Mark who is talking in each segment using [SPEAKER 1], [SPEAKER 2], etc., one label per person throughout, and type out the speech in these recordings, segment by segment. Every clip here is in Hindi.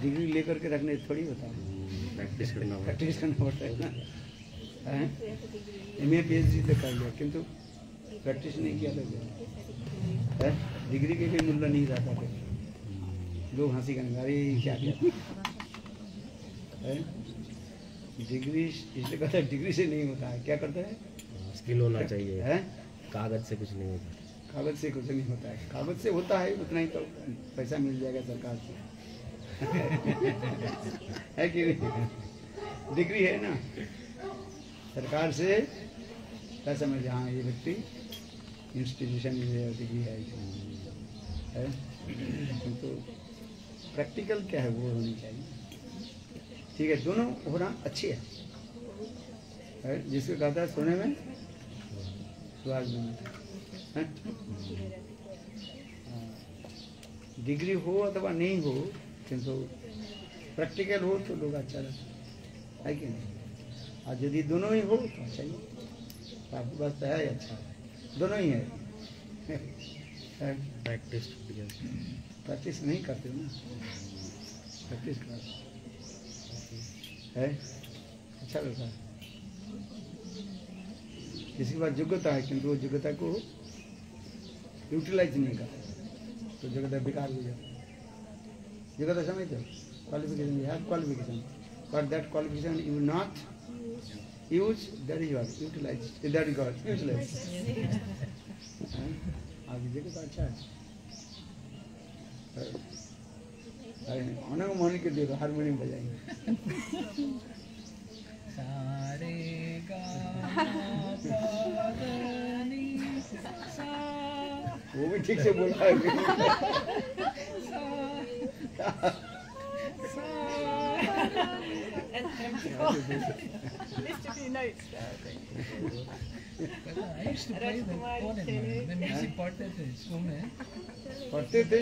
[SPEAKER 1] डिग्री लेकर के रखने थोड़ी होता है,
[SPEAKER 2] प्रैक्टिस करना
[SPEAKER 1] पड़ता है ना। MA PhD तक कर लिया किंतु प्रैक्टिस नहीं किया तो है। डिग्री के भी मूल्य नहीं रहता थे, लोग हंसी करेंगे अरे क्या किया है। डिग्री इसलिए कहता है डिग्री से नहीं होता है, क्या करता है,
[SPEAKER 2] स्किल होना चाहिए
[SPEAKER 1] है।
[SPEAKER 2] कागज से कुछ नहीं होता,
[SPEAKER 1] कागज से कुछ नहीं होता है, कागज से होता है उतना ही तो पैसा मिल जाएगा सरकार से है कि नहीं। डिग्री है ना, सरकार से क्या समझ, हाँ ये व्यक्ति इंस्टीट्यूशन में डिग्री है। तो प्रैक्टिकल क्या है वो होनी चाहिए, ठीक है। दोनों होना अच्छी है, जिसको कहता है सोने में स्वाद बनता है। डिग्री हो अथवा नहीं हो किंतु प्रैक्टिकल हो तो लोग अच्छा रहता है कि नहीं। और यदि दोनों ही हो तो अच्छा ही, आपके पास तो है अच्छा है, दोनों ही है। प्रैक्टिस नहीं करते हो ना, प्रैक्टिस कर है अच्छा लगता है। किसी के पास योग्यता है किंतु वो योग्यता को यूटिलाइज नहीं करते तो योग्यता बेकार हो जाती है। योग्यता समझते हो, qualification, you have qualification but that qualification you not use, that is what utilise, that is what useless. आगे योग्यता अच्छा है। को मोहन के दे दो, हारमोनियम बजाएंगे।
[SPEAKER 3] सारे
[SPEAKER 1] वो भी ठीक से बोला है। पढ़ते थे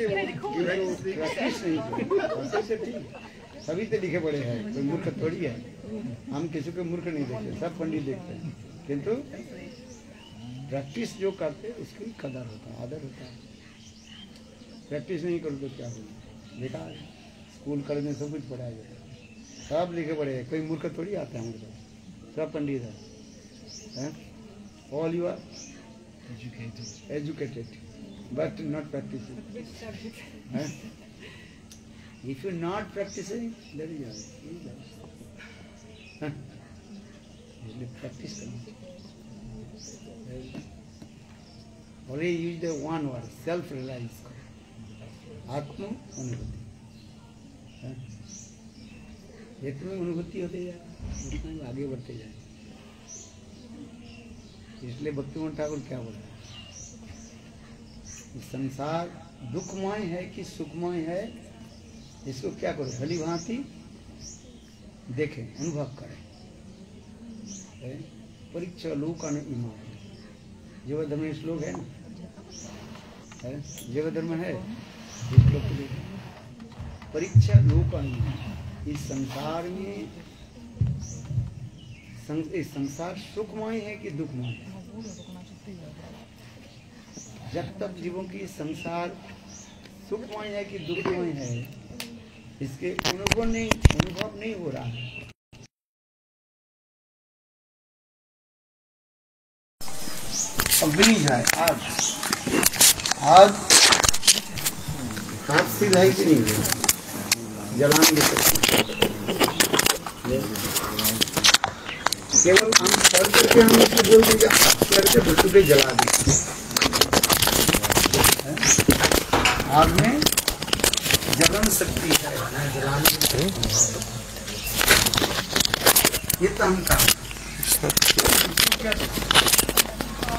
[SPEAKER 1] सभी तो लिखे पड़े हैं, कोई मूर्ख थोड़ी है। हम किसी को मूर्ख नहीं देखते, सब पंडित देखते हैं, किंतु प्रैक्टिस जो करते हैं उसकी कदर होता है, आदर होता है। प्रैक्टिस नहीं करो तो क्या होगा, बेकार। स्कूल कॉलेज में सब कुछ पढ़ाया जाता है, सब लिखे पड़े हैं, कोई मूर्ख थोड़ी आता है हमारे पास, सब पंडित है। All you are educated but not practicing. If you're not practicing, then you are. Practice करना। Only use the one word, self-reliance. आत्म अनुभूति। जितनी अनुभूति होती जाए उतना आगे बढ़ते जाए। इसलिए भक्तिमोहन ठाकुर क्या बोलते हैं, संसार दुखमय है कि सुखमय है, इसको क्या करो, भली भांति देखें, अनुभव करें। परीक्षा लोकान इमान, जीव धर्म श्लोक है ना, जीव धर्म है श्लोक, परीक्षा लोकान इमान। इस संसार में संसार सुखमय है कि दुखमय है। जब तक जीवों की संसार सुखमय है कि दुखमय है, इसके अनुभव नहीं हो रहा है। अब बीज है आज हाथ है कि नहीं, जलाएंगे केवल हम सर करके हम उसको बोल देंगे करके बच्चों पे जला देंगे। आग में जलन शक्ति है, जलाने ये तो हम काम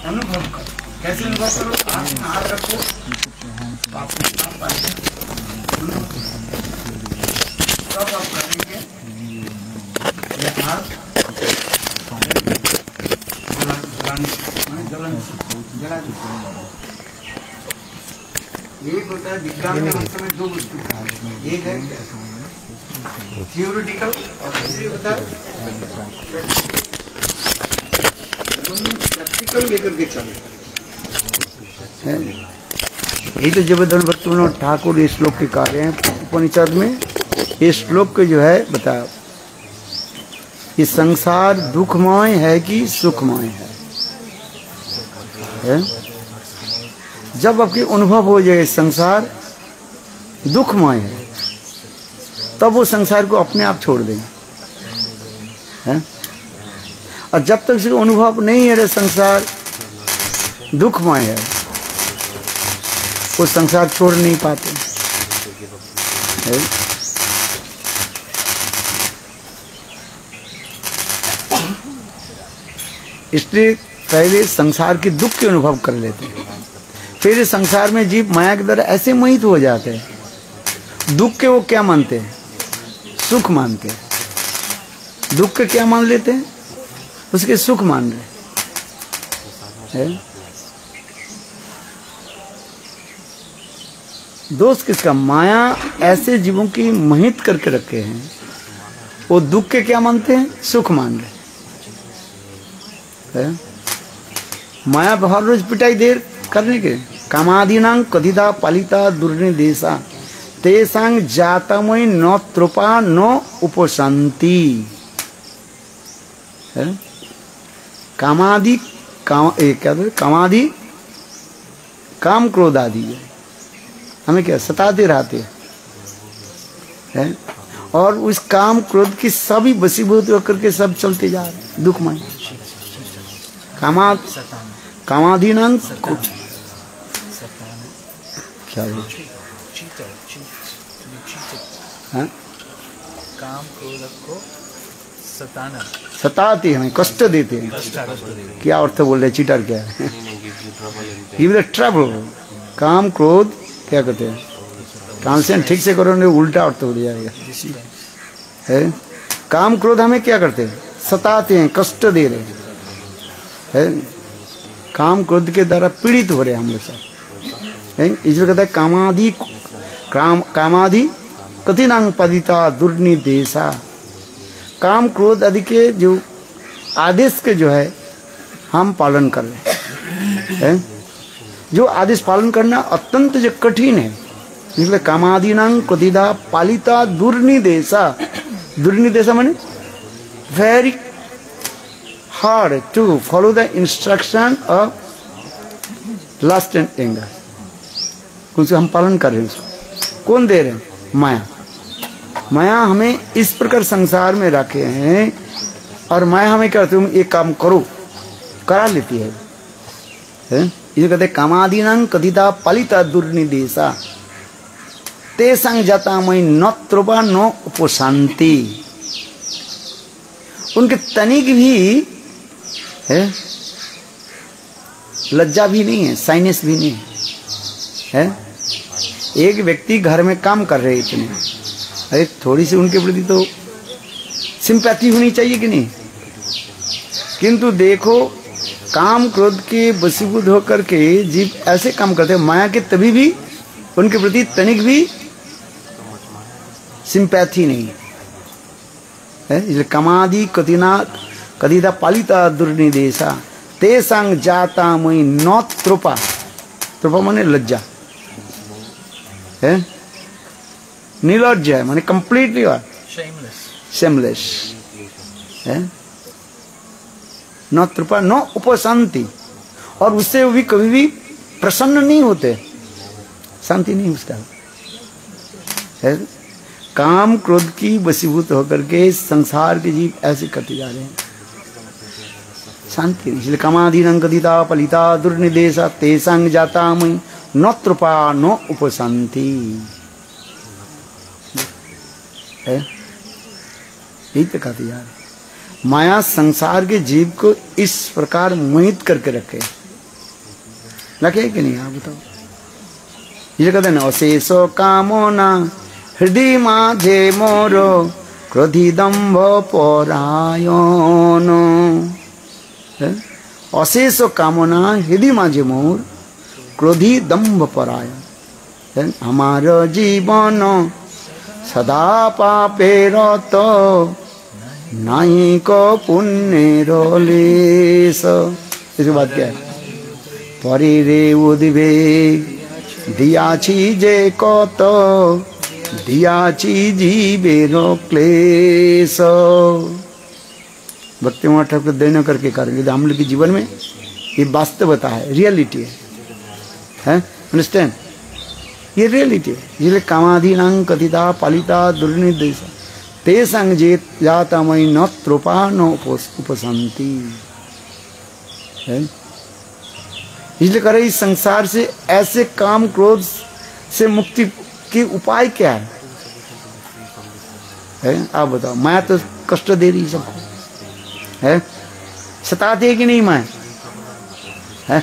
[SPEAKER 1] अनुभव करो। कैसे अनुभव करो, आग में हाथ रखो, तब आप करेंगे ये आग एक होता है विज्ञान के अंश में दो वस्तु, एक है थियोरिटिकल और दूसरी होता है प्रैक्टिकल लेकर के चले। यही तो जबरदस्त भक्तों ठाकुर इस श्लोक के कार्य हैं उपनिषद में। इस श्लोक को जो है बताओ, ये संसार दुखमय है कि सुखमय है? जब आपके अनुभव हो जाए संसार दुखमय है, तब वो संसार को अपने आप छोड़ देंगे, है? और जब तक से अनुभव नहीं है संसार दुखमय है, वो संसार छोड़ नहीं पाते, है? इसलिए पहले संसार के दुख के अनुभव कर लेते हैं, फिर इस संसार में जीव माया के द्वारा ऐसे मोहित हो जाते हैं। दुख के वो क्या मानते हैं? सुख मानते हैं। दुख के क्या मान लेते हैं? उसके सुख मान रहे हैं। दोष किसका? माया ऐसे जीवों की मोहित करके रखे हैं, वो दुख के क्या मानते हैं? सुख मान रहे हैं। माया हर रोज पिटाई देर करने के कामादीनां कथिता पालिता दुर्निदेशा तेसांग जातमय न त्रुपा न उपशांति। कामादि कामादि काम क्रोध आदि है, हमें क्या सताते रहते हैं, और उस काम क्रोध की सभी वशीभूत होकर के सब चलते जा रहे हैं दुखमय। कामाधीनां क्या
[SPEAKER 3] काम क्रोध को सताना,
[SPEAKER 1] सताते हैं, कष्ट देते हैं। क्या अर्थ बोल रहे? चीटर क्या है? Give the trouble. काम क्रोध क्या कहते हैं? ट्रांसलेशन ठीक से करो, नहीं उल्टा अर्थ हो जाएगा, है? काम क्रोध हमें क्या करते हैं? सताते हैं, कष्ट दे रहे हैं, है? काम क्रोध के द्वारा पीड़ित हो रहे हैं हम लोग सब। इसलिए कहता है कामादि कथिनांग पदिता दुर्निदेशा। काम क्रोध आदि के जो आदेश के जो है हम पालन कर रहे हैं, जो आदेश पालन करना अत्यंत जो कठिन है, इसलिए कामादीनां कथिता पालिता दुर्निदेशा। दुर्निदेशा माने very hard to follow the instruction of lust and anger। कुछ हम पालन कर रहे हैं, उसको कौन दे रहे हैं? माया। माया हमें इस प्रकार संसार में रखे हैं, और माया हमें कहते हैं एक काम करो, करा लेती है, ये कहते हैं कामादीनां कथिता पालिता दुर्निदेशा तेसांग जातामयि न त्रुपा न उपशांति। उनके तनिक भी है लज्जा भी नहीं है, साइनेस भी नहीं है, एक व्यक्ति घर में काम कर रहे इतने, अरे थोड़ी सी उनके प्रति तो सिंपैथी होनी चाहिए कि नहीं? किंतु देखो काम क्रोध के वशीभूत होकर के जीव ऐसे काम करते हैं, माया के तभी भी उनके प्रति तनिक भी सिंपैथी नहीं है। इसलिए कामादि कथिता पालिता दुर्निदेशा तेसांग जातामयि न त्रुपा। त्रुपा माने लज्जा है, निर्लज्ज है, माने कंप्लीटली शेमलेस है। न त्रुपा न उपशांति, और उससे भी कभी भी प्रसन्न नहीं होते, शांति नहीं उसका है। काम क्रोध की वशीभूत होकर के संसार के जीव ऐसे करते जा रहे हैं, शांति नहीं। इसलिए कामादीनां कथिता पलिता दुर्निदेशा तेसांग जातामयि न त्रुपा न उपशांति है, यही तो कहते जा रहे। माया संसार के जीव को इस प्रकार मोहित करके रखे कि नहीं? आप बताओ। ये कहते ना अशेषो कामना हृदय माझे मोर क्रोधी दम्भ परायण। अशेष कामना हृदय माझे मोर क्रोधी दम्भ परायण। हमार जीवन सदा पापे रत नहीं को पुण्य लेस। इसके बाद क्या है? परी रे उद्वेग दिया छी जे कत दियाची जीवेरो क्लेश। भक्तिमान ठाकुर देना करके करेंगे हम लोग के जीवन में ये वास्तवता है, रियलिटी है, अंडरस्टैंड, ये रियलिटी है। इसलिए कामाधीनां कथिता पालिता दुर्निर्देश ते संग जेत जाता मई न त्रोपा न उपसंति। इसलिए करे इस संसार से ऐसे काम क्रोध से मुक्ति के उपाय क्या है? आप बताओ। माया तो कष्ट दे रही सबको है, सताती है कि नहीं माया है?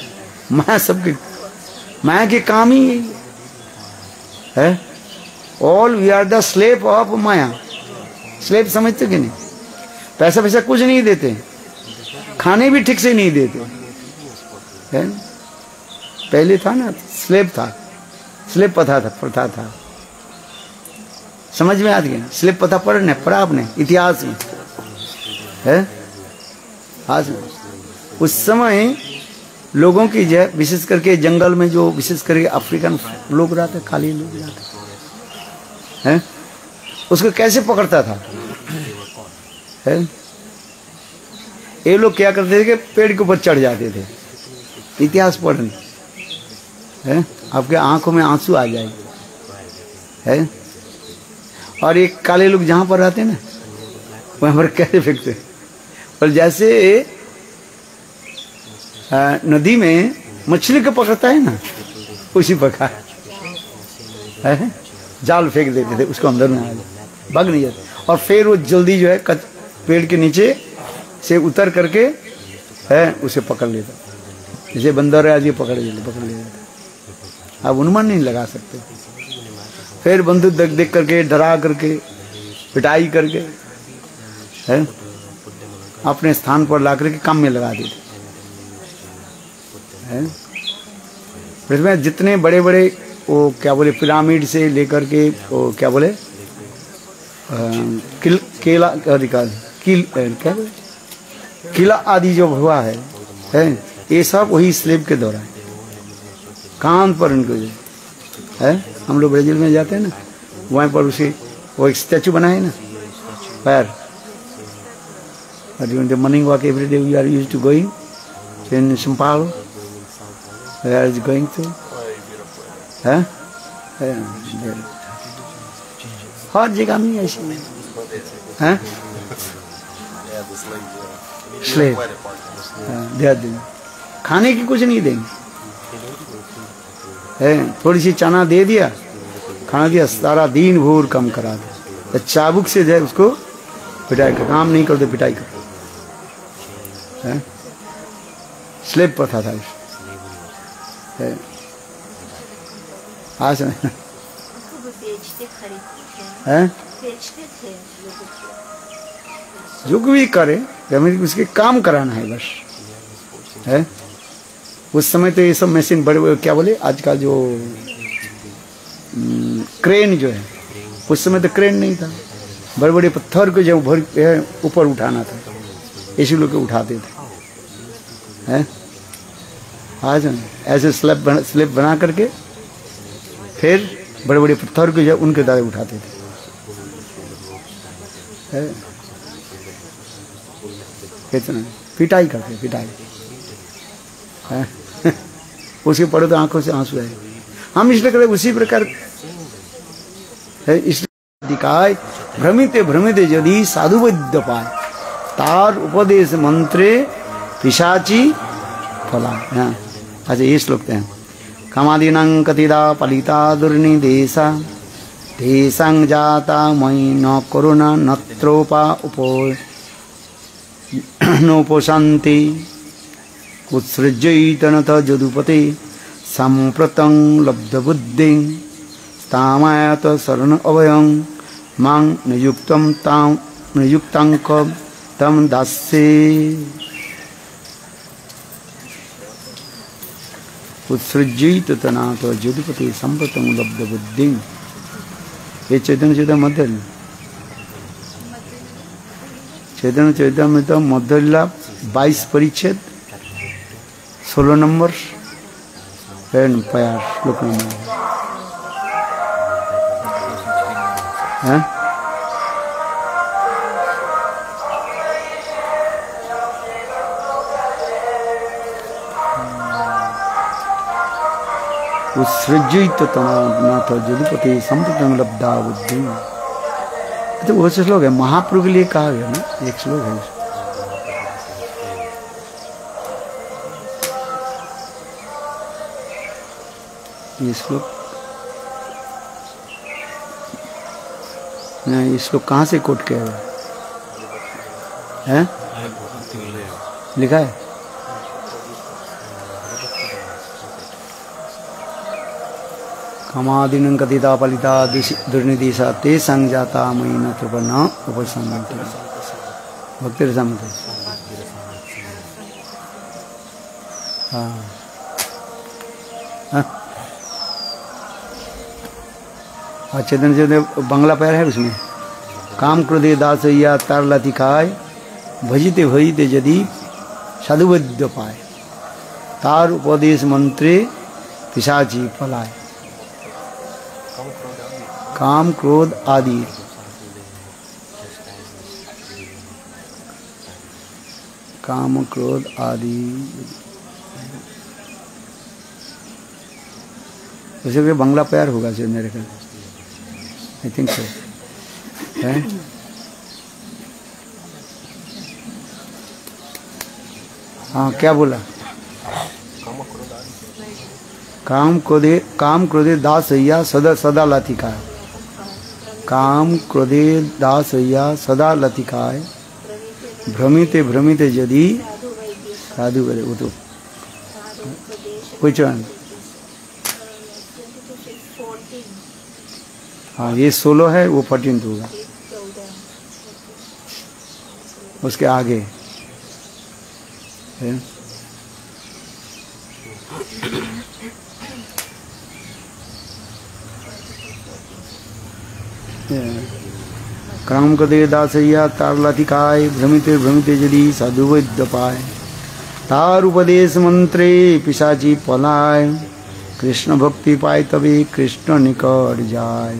[SPEAKER 1] माया सबके, माया के काम ही यही है। All we are the slave of maya. Slave समझते कि नहीं? पैसा पैसा कुछ नहीं देते, खाने भी ठीक से नहीं देते है? पहले था ना, स्लेव था, स्लेव प्रथा था। समझ में आ गया? स्लेव प्रथा पढ़ा आपने इतिहास में है? आज उस समय लोगों की जय, विशेष करके जंगल में जो विशेष करके अफ्रीकन लोग रहते, खाली लोग रहते हैं, उसको कैसे पकड़ता था है? ये लोग क्या करते थे कि पेड़ के ऊपर चढ़ जाते थे। इतिहास पढ़ने है, आपके आंखों में आंसू आ जाएंगे है। और ये काले लोग जहां पर रहते हैं ना, वहां पर कैसे फेंकते, और जैसे नदी में मछली को पकड़ता है ना, उसी प्रकार है, जाल फेंक देते थे, उसको अंदर में आ जाए, भाग नहीं जाते। और फिर वो जल्दी जो है पेड़ के नीचे से उतर करके है उसे पकड़ लेता, जैसे बंदर आदि पकड़ लेता। आप अनुमान नहीं लगा सकते। फिर बंदूक देख देख करके, डरा करके, पिटाई करके है अपने स्थान पर ला करके काम में लगा देते हैं। इसमें जितने बड़े बड़े वो क्या बोले पिरामिड से लेकर के वो क्या बोले किला आदि जो हुआ है ये सब वही स्लेव के द्वारा है। कान पर उनको है, हम लोग ब्राजील में जाते हैं ना, वहाँ पर उसे वो एक स्टैचू बना है ना, पैर during the morning walk every day we are used to going in São Paulo, where is going to है हर जगह में ऐसे हैं स्लेव खाने की कुछ नहीं देंगे है, थोड़ी सी चना दे दिया, खाना दिया, सारा दिन भर कम करा दे, तो चाबुक से जाए उसको पिटाई कर, काम नहीं करते पिटाई कर है। स्लेव प्रथा था है। आज है जो भी करे हमें उसके काम कराना है बस है। उस समय तो ये सब मशीन बड़े क्या बोले आजकल जो क्रेन जो है, उस समय तो क्रेन नहीं था, बड़े बड़े पत्थर को जब भर ऊपर उठाना था, ऐसे लोग उठाते थे हैं। आज ऐसे स्लैब बना करके फिर बड़े बड़े पत्थर को जब उनके द्वारा उठाते थे है। कितना पिटाई करते, पिटाई है। उसके पड़े तो आंखों से आंसू आए। हम इसलिए करते उसी प्रकार है। इसलिए दिखाए भ्रमित भ्रमित यदि साधु वैद्य पाए, तार उपदेश मंत्रे पिशाची फला। अच्छा ये श्लोक हैं, कामादीनां कतिदा पलिता दुर्निदेशा तेषां जाता मयि न करुणा नत्रोपा नोपशान्ति उत्सृज्यैतनथ यदुपते सम्प्रतं लब्धबुद्धिं तामायत शरण अभयं मां नियुक्तं तं दास्ये। उत्सृज्यैतनाथ यदुपते सम्प्रतं लब्धबुद्धिं। ये चैतन्य चैतन्य मध्य 22 परिच्छेद 16 नंबर श्लोक नंबर। हैं? उत्सृजित तनाथ जदुपति संप्रतम लब्धा बुद्धि। तो वो श्लोक है, महाप्रभु के लिए कहा गया ना, एक श्लोक है। ये श्लोक नहीं, ये श्लोक कहाँ से कोट किया गया है? लिखा है कामादिनं कथिता पलिता दुर्निदिशा ते संजाता मयि न त्रिपन्न उपसंगति भक्ति रसामृत। हाँ चेतन चेतन बांग्ला पैर है उसमें। काम क्रोधे दासैया तार लाती खाए भजिते भजिते यदि साधुवैद्य पाए तार उपदेश मंत्रे पिशाची पलाए। काम क्रोध आदि काम क्रोध आदि वैसे भी बांग्ला प्यार होगा जो मेरे ख्याल, आई थिंक सो है। हाँ क्या बोला? काम क्रोधे दासैया सदा सदा लतिकाय। काम क्रोधे दासैया सदा लतिकाय भ्रमिते भ्रमिते यदि साधु करे। वो तो क्वेश्चन, हाँ ये 16 है, वो 14 होगा उसके आगे है। काम क्रोधे दासैया तार लतिकाय भ्रमिते भ्रमिते यदि साधु वैद्य पाए तार उपदेश मंत्रे पिशाची पलाय कृष्ण भक्ति पाए तभी कृष्ण निकट जाए।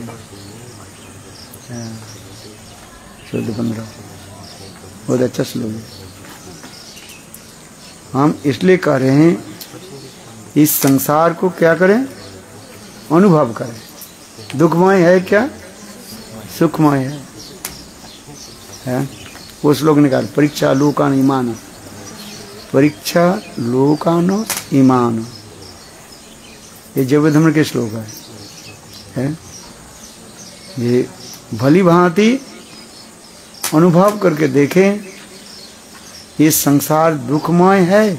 [SPEAKER 1] 14-15 बहुत अच्छा श्लोक है। हम इसलिए कह रहे हैं इस संसार को क्या करें? अनुभव करें। दुखमय है क्या? सुखमय है? वो श्लोक निकाल, परीक्षा लोकान ईमान, परीक्षा लोकान ईमान, ये जैव धर्म के श्लोक है। ये भली भांति अनुभव करके देखें ये संसार दुखमय है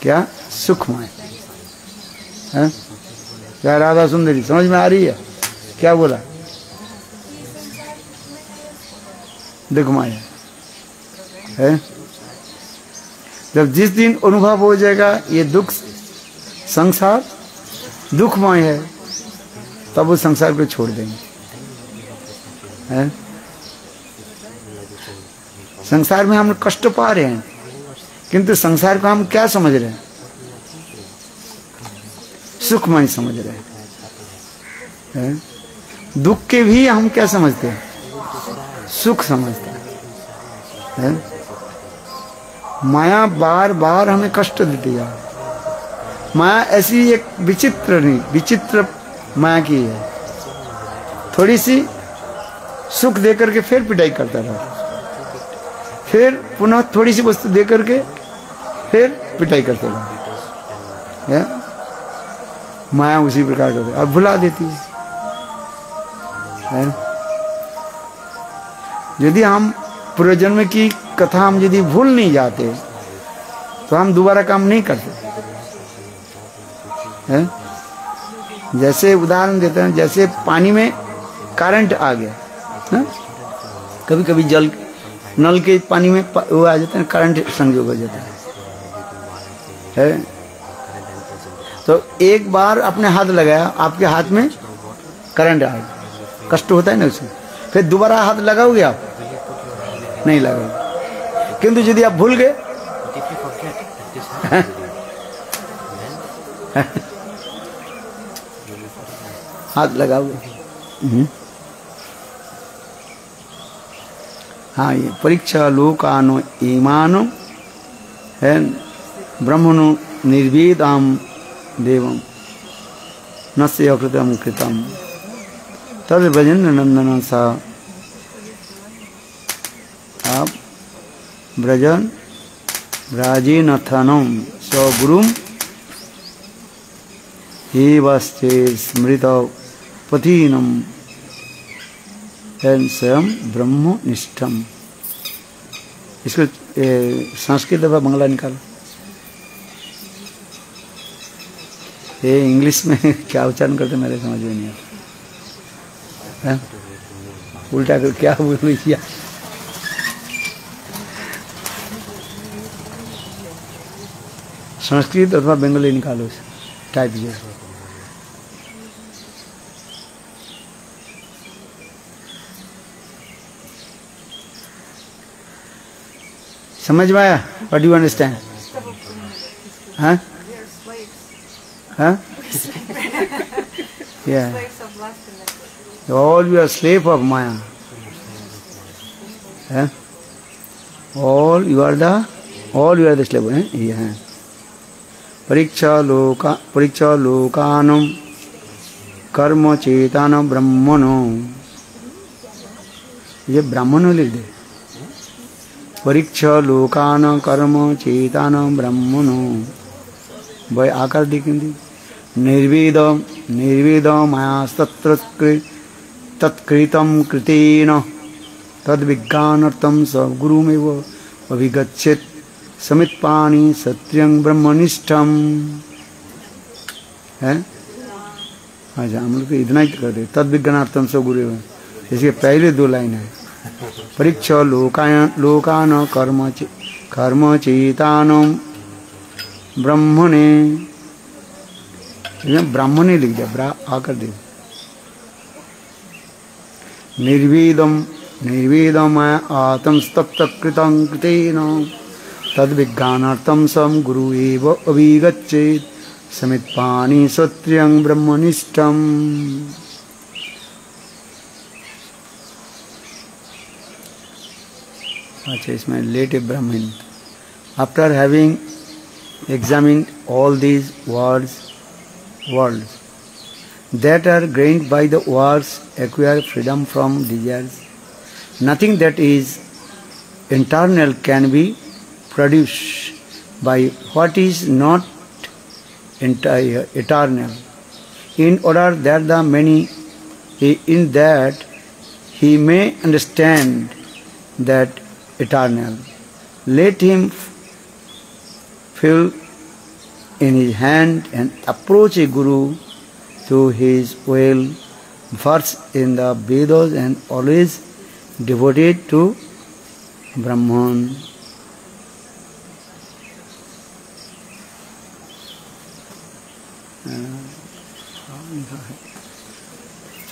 [SPEAKER 1] क्या सुखमय है? क्या राधा सुंदरी समझ में आ रही है? क्या बोला? दुखमय है। जब जिस दिन अनुभव हो जाएगा ये दुख संसार दुखमय है, तब वो संसार को छोड़ देंगे। है? संसार में हम कष्ट पा रहे हैं, किंतु संसार को हम क्या समझ रहे हैं? सुखमय समझ रहे हैं। दुख के भी हम क्या समझते हैं? सुख समझते हैं। माया बार बार हमें कष्ट देती है। माया ऐसी एक विचित्र माया की है, थोड़ी सी सुख देकर के फिर पिटाई करता रहा, फिर पुनः थोड़ी सी वस्तु देकर के फिर पिटाई करता रहा। माया उसी प्रकार करती है और भुला देती है। यदि हम पूर्वजन्म की कथा हम यदि भूल नहीं जाते तो हम दोबारा काम नहीं करते हैं। जैसे उदाहरण देते हैं, जैसे पानी में करंट आ गया है? कभी कभी जल नल के पानी में वो आ जाते हैं, करंट संयोग हो जाता है। तो एक बार अपने हाथ लगाया, आपके हाथ में करंट आ गया, कष्ट होता है ना उसमें। फिर दोबारा हाथ लगाओगे आप? नहीं लगाओगे। किंतु यदि आप भूल गए हाथ लगाओगे। हाँ ये परीक्षा लोकानो ईमानो है ब्रह्मणो निर्वेदाम देवम नस्य अकृतम कृतम तद ब्रजेंद्र नंदन सा आप ब्रजन राजेनथनम स्वगुरुम हे वस्ते स्मृत पथिनम स्वयं ब्रह्मनिष्ठम। इसको संस्कृत व बांग्ला निकालो। ये इंग्लिश में क्या उच्चारण करते मेरे समझ में नहीं आता। उल्टा कर क्या बोल रही। संस्कृत अथवा बंगाली निकालो टाइप जो समझ में आया? What do you understand? हाँ हाँ yeah all you are slave of Maya, all you are the slave हैं। परीक्षा लोकानम कर्म चेतन ब्रह्मणो, ये ब्राह्मणो लिख दे। परीक्षा लोकान कर्म चेतन ब्रह्मणो भाई आकार दिखेंगे। निर्वेद माया तत्कृतं कृतेन तद विज्ञानार्थं स गुरुमेव अभिगच्छेत् समित्पाणि सत्यं ब्रह्मनिष्ठम है। अच्छा हम लोग इतना ही कर दे। तद विज्ञानार्थम स गुरु, इसके पहले दो लाइन है। परीक्षा लोकान कर्म चेतानम ब्रह्मणे, ब्राह्मणे लिख दिया आकर दे। निर्वेदम आत्म तप्त कृतं कृतेन तद विज्ञानार्थं सम गुरु एव अभिगच्छेत् समित्पाणि सत्यं ब्रह्मनिष्ठम। अच्छा इसमें लेट ए ब्राह्मण after having examined all these worlds that are gained by the worlds acquire freedom from desires. Nothing that is internal can be produced by what is not eternal. In order that the many in that he may understand that eternal, let him feel in his hand and approach a guru through his will, versed in the Vedas and always devoted to Brahman.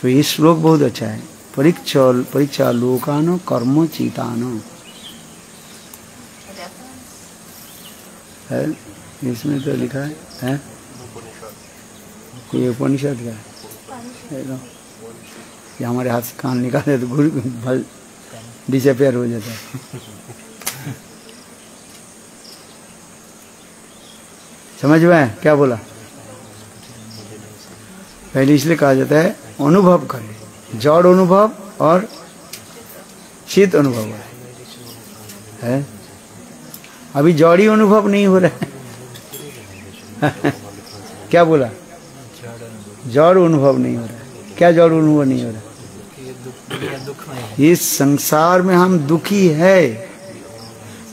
[SPEAKER 1] तो ये श्लोक बहुत अच्छा है। परीक्षा लोकानो कर्म चेतानो है, इसमें तो लिखा है ये उपनिषद का है। ये हमारे हाथ से कान निकाले तो गुरु डिसअपियर हो जाता है। समझ में क्या बोला? पहले इसलिए कहा जाता है अनुभव करें, जड़ अनुभव और शीत अनुभव है। अभी जड़ी अनुभव नहीं हो रहा है। क्या बोला? जड़ अनुभव नहीं हो रहा है। क्या जड़ अनुभव नहीं हो रहा? इस संसार में हम दुखी है।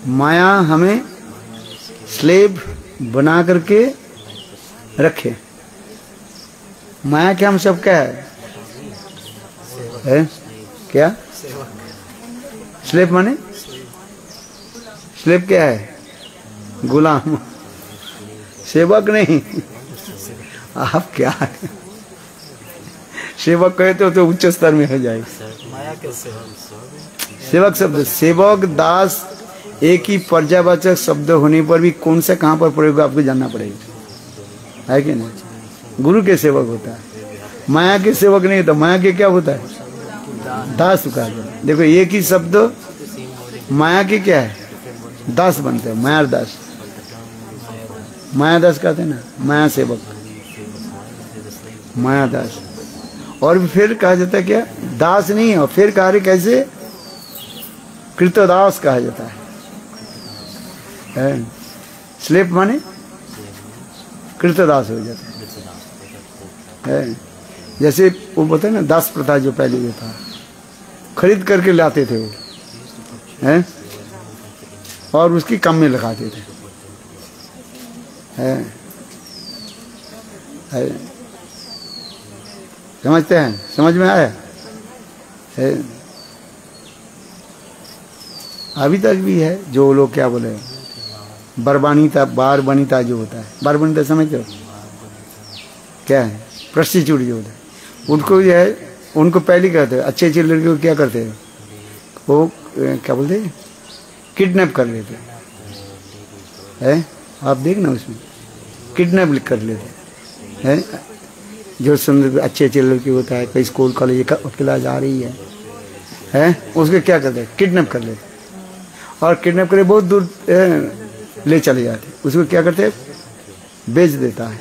[SPEAKER 1] माया हमें स्लेव बना करके रखे। माया क्या हम सब क्या है? क्या स्लेव माने? स्लेव क्या है? गुलाम, सेवक नहीं। आप क्या है? सेवक कहते हो तो उच्च स्तर में हो जाएगा। सेवक शब्द, सेवक दास एक ही पर्यावाचक शब्द होने पर भी कौन सा कहाँ पर प्रयोग आपको जानना पड़ेगा, है कि नहीं? गुरु के सेवक होता है, माया के सेवक नहीं होता। माया के क्या होता है? दास का। देखो एक ही शब्द माया की क्या है, दास बनते हैं, माया दास, माया दास कहते हैं ना, माया सेवक, माया दास। और फिर कहा जाता है क्या, दास नहीं है, और फिर कार्य कैसे, कृतदास कहा जाता है। स्लेप माने कृतदास हो जाता है। जैसे वो बताए ना, दास प्रथा जो पहले जो था, खरीद करके लाते थे वो, हैं, और उसकी कम में लगाते थे, हैं, समझते हैं, समझ में आया है? अभी तक भी है जो लोग क्या बोले, बरबानीता, बारबानीता जो होता है, बारबानीता समझते हो क्या है, प्रस्टिट्यूट जो होता है, उनको जो है, उनको पहले कहते हैं, अच्छे अच्छे लड़के को क्या करते हैं, वो क्या बोलते हैं, किडनैप कर लेते हैं, आप देखना उसमें किडनैप कर लेते हैं, जो सुंदर अच्छे अच्छे लड़के होता है, कहीं स्कूल कॉलेज क्लास आ रही है, उसको क्या करते हैं, किडनैप कर लेते, और किडनैप करके बहुत दूर ले चले जाते, उसको क्या करते हैं, बेच देता है,